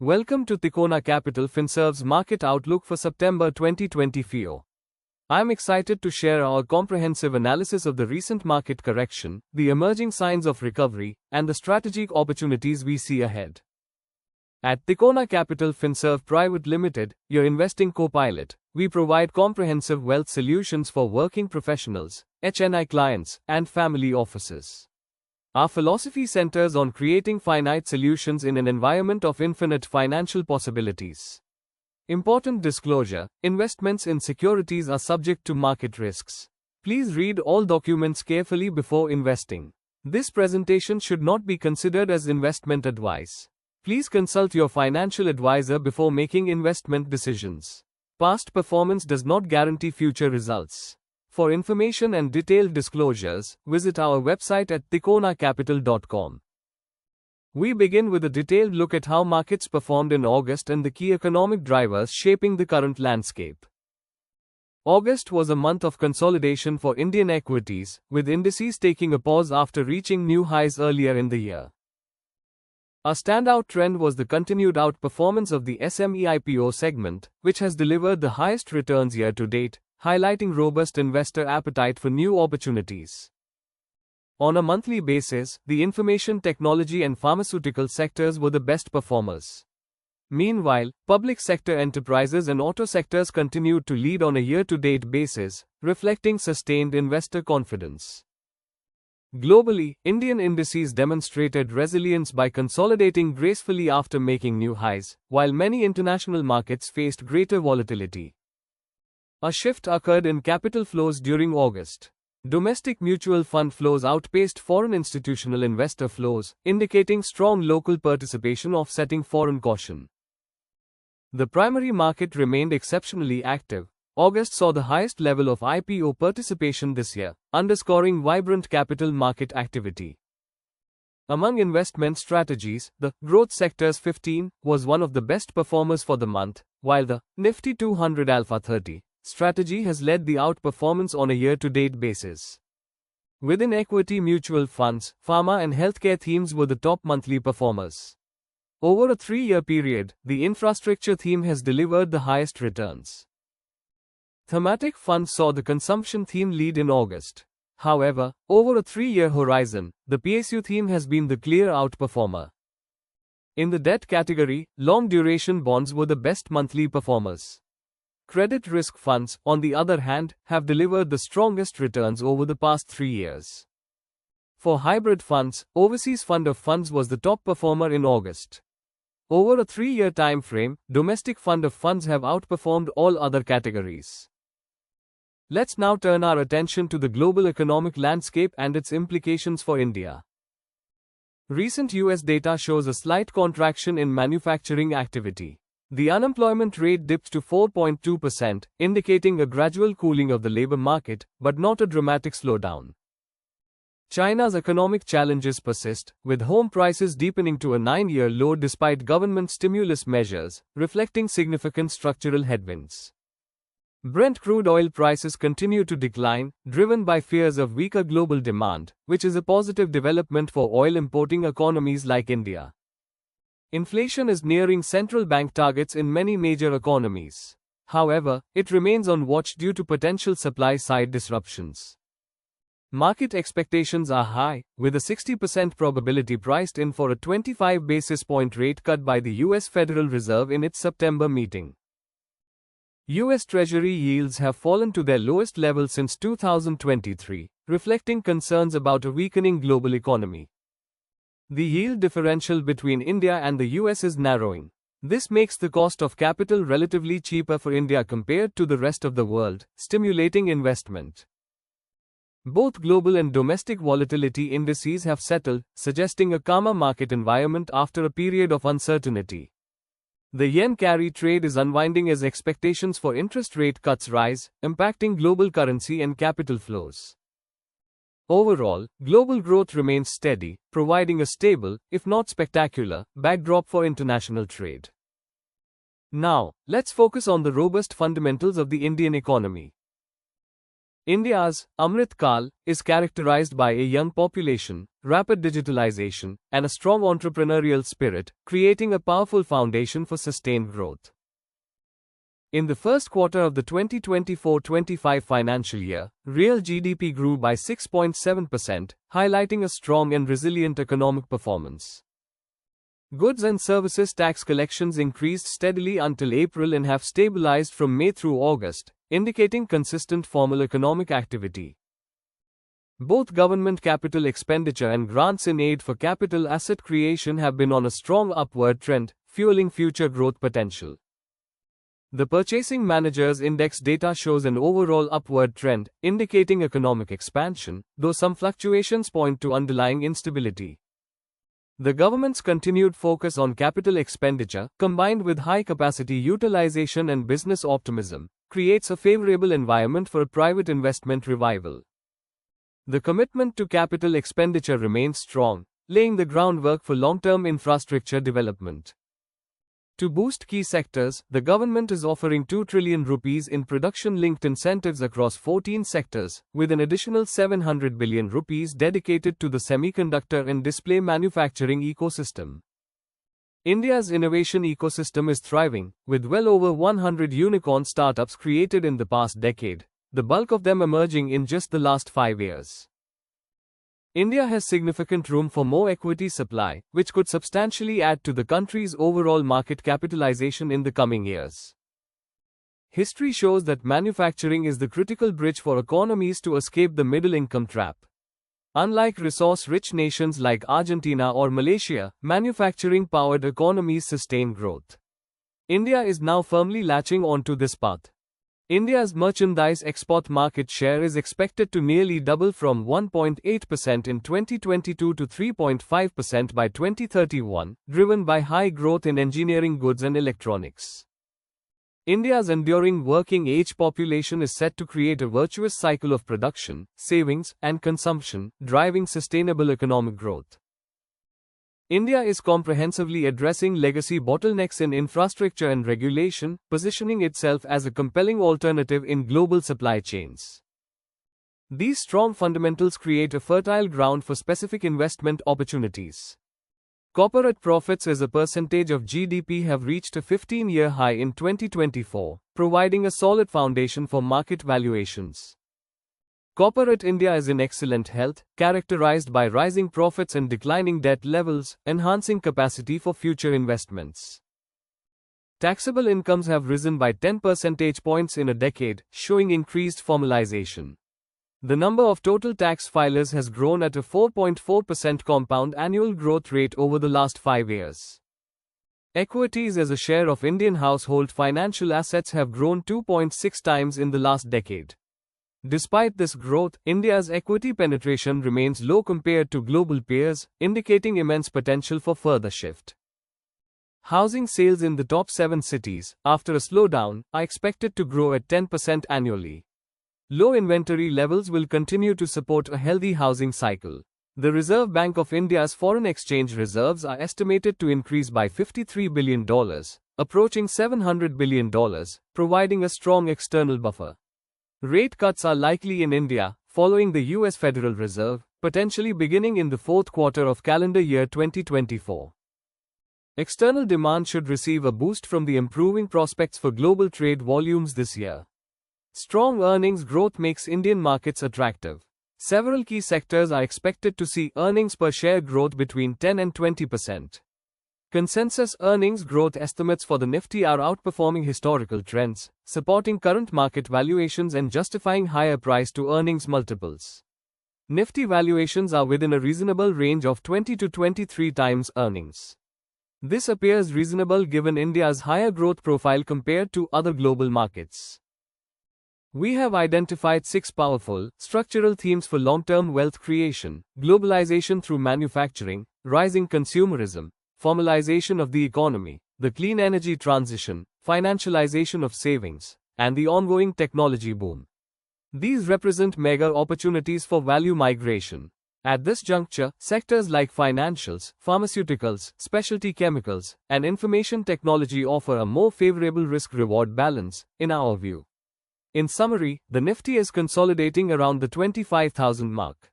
Welcome to Tikona Capital FinServe's Market Outlook for September 2024. I'm excited to share our comprehensive analysis of the recent market correction, the emerging signs of recovery, and the strategic opportunities we see ahead. At Tikona Capital FinServe Private Limited, your investing co-pilot, we provide comprehensive wealth solutions for working professionals, HNI clients, and family offices. Our philosophy centers on creating finite solutions in an environment of infinite financial possibilities. Important disclosure: investments in securities are subject to market risks. Please read all documents carefully before investing. This presentation should not be considered as investment advice. Please consult your financial advisor before making investment decisions. Past performance does not guarantee future results. For information and detailed disclosures, visit our website at tikonacapital.com. We begin with a detailed look at how markets performed in August and the key economic drivers shaping the current landscape. August was a month of consolidation for Indian equities, with indices taking a pause after reaching new highs earlier in the year. A standout trend was the continued outperformance of the SME IPO segment, which has delivered the highest returns year to date, highlighting robust investor appetite for new opportunities. On a monthly basis, the information technology and pharmaceutical sectors were the best performers. Meanwhile, public sector enterprises and auto sectors continued to lead on a year-to-date basis, reflecting sustained investor confidence. Globally, Indian indices demonstrated resilience by consolidating gracefully after making new highs, while many international markets faced greater volatility. A shift occurred in capital flows during August. Domestic mutual fund flows outpaced foreign institutional investor flows, indicating strong local participation offsetting foreign caution. The primary market remained exceptionally active. August saw the highest level of IPO participation this year, underscoring vibrant capital market activity. Among investment strategies, the Growth Sectors 15 was one of the best performers for the month, while the Nifty 200 Alpha 30 strategy has led the outperformance on a year-to-date basis. Within equity mutual funds, pharma and healthcare themes were the top monthly performers. Over a 3-year period, the infrastructure theme has delivered the highest returns. Thematic funds saw the consumption theme lead in August. However, over a 3-year horizon, the PSU theme has been the clear outperformer. In the debt category, long-duration bonds were the best monthly performers. Credit risk funds, on the other hand, have delivered the strongest returns over the past 3 years. For hybrid funds, Overseas Fund of Funds was the top performer in August. Over a 3-year time frame, Domestic Fund of Funds have outperformed all other categories. Let's now turn our attention to the global economic landscape and its implications for India. Recent US data shows a slight contraction in manufacturing activity. The unemployment rate dipped to 4.2%, indicating a gradual cooling of the labor market, but not a dramatic slowdown. China's economic challenges persist, with home prices deepening to a 9-year low despite government stimulus measures, reflecting significant structural headwinds. Brent crude oil prices continue to decline, driven by fears of weaker global demand, which is a positive development for oil-importing economies like India. Inflation is nearing central bank targets in many major economies. However, it remains on watch due to potential supply-side disruptions. Market expectations are high, with a 60% probability priced in for a 25 basis point rate cut by the US Federal Reserve in its September meeting. US Treasury yields have fallen to their lowest level since 2023, reflecting concerns about a weakening global economy. The yield differential between India and the US is narrowing. This makes the cost of capital relatively cheaper for India compared to the rest of the world, stimulating investment. Both global and domestic volatility indices have settled, suggesting a calmer market environment after a period of uncertainty. The yen carry trade is unwinding as expectations for interest rate cuts rise, impacting global currency and capital flows. Overall, global growth remains steady, providing a stable, if not spectacular, backdrop for international trade. Now, let's focus on the robust fundamentals of the Indian economy. India's Amrit Kal is characterized by a young population, rapid digitalization, and a strong entrepreneurial spirit, creating a powerful foundation for sustained growth. In the first quarter of the 2024-25 financial year, real GDP grew by 6.7%, highlighting a strong and resilient economic performance. Goods and services tax collections increased steadily until April and have stabilized from May through August, indicating consistent formal economic activity. Both government capital expenditure and grants in aid for capital asset creation have been on a strong upward trend, fueling future growth potential. The Purchasing Managers Index data shows an overall upward trend, indicating economic expansion, though some fluctuations point to underlying instability. The government's continued focus on capital expenditure, combined with high capacity utilization and business optimism, creates a favorable environment for private investment revival. The commitment to capital expenditure remains strong, laying the groundwork for long-term infrastructure development. To boost key sectors, the government is offering 2 trillion rupees in production-linked incentives across 14 sectors, with an additional 700 billion rupees dedicated to the semiconductor and display manufacturing ecosystem. India's innovation ecosystem is thriving, with well over 100 unicorn startups created in the past decade, the bulk of them emerging in just the last 5 years. India has significant room for more equity supply, which could substantially add to the country's overall market capitalization in the coming years. History shows that manufacturing is the critical bridge for economies to escape the middle-income trap. Unlike resource-rich nations like Argentina or Malaysia, manufacturing-powered economies sustain growth. India is now firmly latching onto this path. India's merchandise export market share is expected to nearly double from 1.8% in 2022 to 3.5% by 2031, driven by high growth in engineering goods and electronics. India's enduring working-age population is set to create a virtuous cycle of production, savings, and consumption, driving sustainable economic growth. India is comprehensively addressing legacy bottlenecks in infrastructure and regulation, positioning itself as a compelling alternative in global supply chains. These strong fundamentals create a fertile ground for specific investment opportunities. Corporate profits as a percentage of GDP have reached a 15-year high in 2024, providing a solid foundation for market valuations. Corporate India is in excellent health, characterized by rising profits and declining debt levels, enhancing capacity for future investments. Taxable incomes have risen by 10 percentage points in a decade, showing increased formalization. The number of total tax filers has grown at a 4.4% compound annual growth rate over the last 5 years. Equities as a share of Indian household financial assets have grown 2.6 times in the last decade. Despite this growth, India's equity penetration remains low compared to global peers, indicating immense potential for further shift. Housing sales in the top 7 cities, after a slowdown, are expected to grow at 10% annually. Low inventory levels will continue to support a healthy housing cycle. The Reserve Bank of India's foreign exchange reserves are estimated to increase by $53 billion, approaching $700 billion, providing a strong external buffer. Rate cuts are likely in India, following the US Federal Reserve, potentially beginning in the fourth quarter of calendar year 2024. External demand should receive a boost from the improving prospects for global trade volumes this year. Strong earnings growth makes Indian markets attractive. Several key sectors are expected to see earnings per share growth between 10 and 20%. Consensus earnings growth estimates for the Nifty are outperforming historical trends, supporting current market valuations and justifying higher price-to-earnings multiples. Nifty valuations are within a reasonable range of 20 to 23 times earnings. This appears reasonable given India's higher growth profile compared to other global markets. We have identified 6 powerful, structural themes for long-term wealth creation: globalization through manufacturing, rising consumerism, formalization of the economy, the clean energy transition, financialization of savings, and the ongoing technology boom. These represent mega opportunities for value migration. At this juncture, sectors like financials, pharmaceuticals, specialty chemicals, and information technology offer a more favorable risk-reward balance, in our view. In summary, the Nifty is consolidating around the 25,000 mark.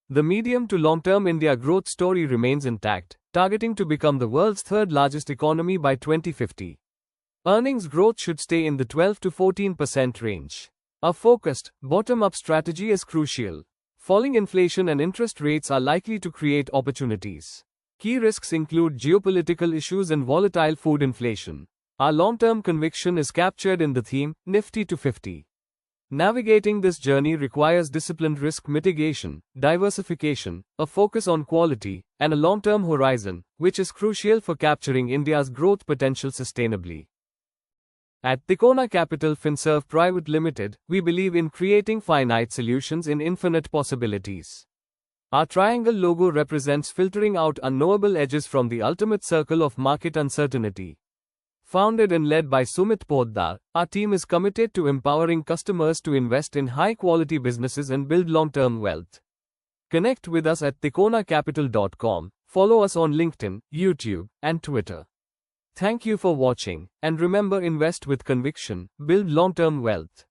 The medium to long-term India growth story remains intact, targeting to become the world's third largest economy by 2050. Earnings growth should stay in the 12 to 14% range. A focused, bottom-up strategy is crucial. Falling inflation and interest rates are likely to create opportunities. Key risks include geopolitical issues and volatile food inflation. Our long-term conviction is captured in the theme, Nifty to 50. Navigating this journey requires disciplined risk mitigation, diversification, a focus on quality, and a long-term horizon, which is crucial for capturing India's growth potential sustainably. At Tikona Capital Finserv Private Limited, we believe in creating finite solutions in infinite possibilities. Our triangle logo represents filtering out unknowable edges from the ultimate circle of market uncertainty. Founded and led by Sumit Poddar, our team is committed to empowering customers to invest in high-quality businesses and build long-term wealth. Connect with us at tikonacapital.com, follow us on LinkedIn, YouTube, and Twitter. Thank you for watching, and remember, invest with conviction, build long-term wealth.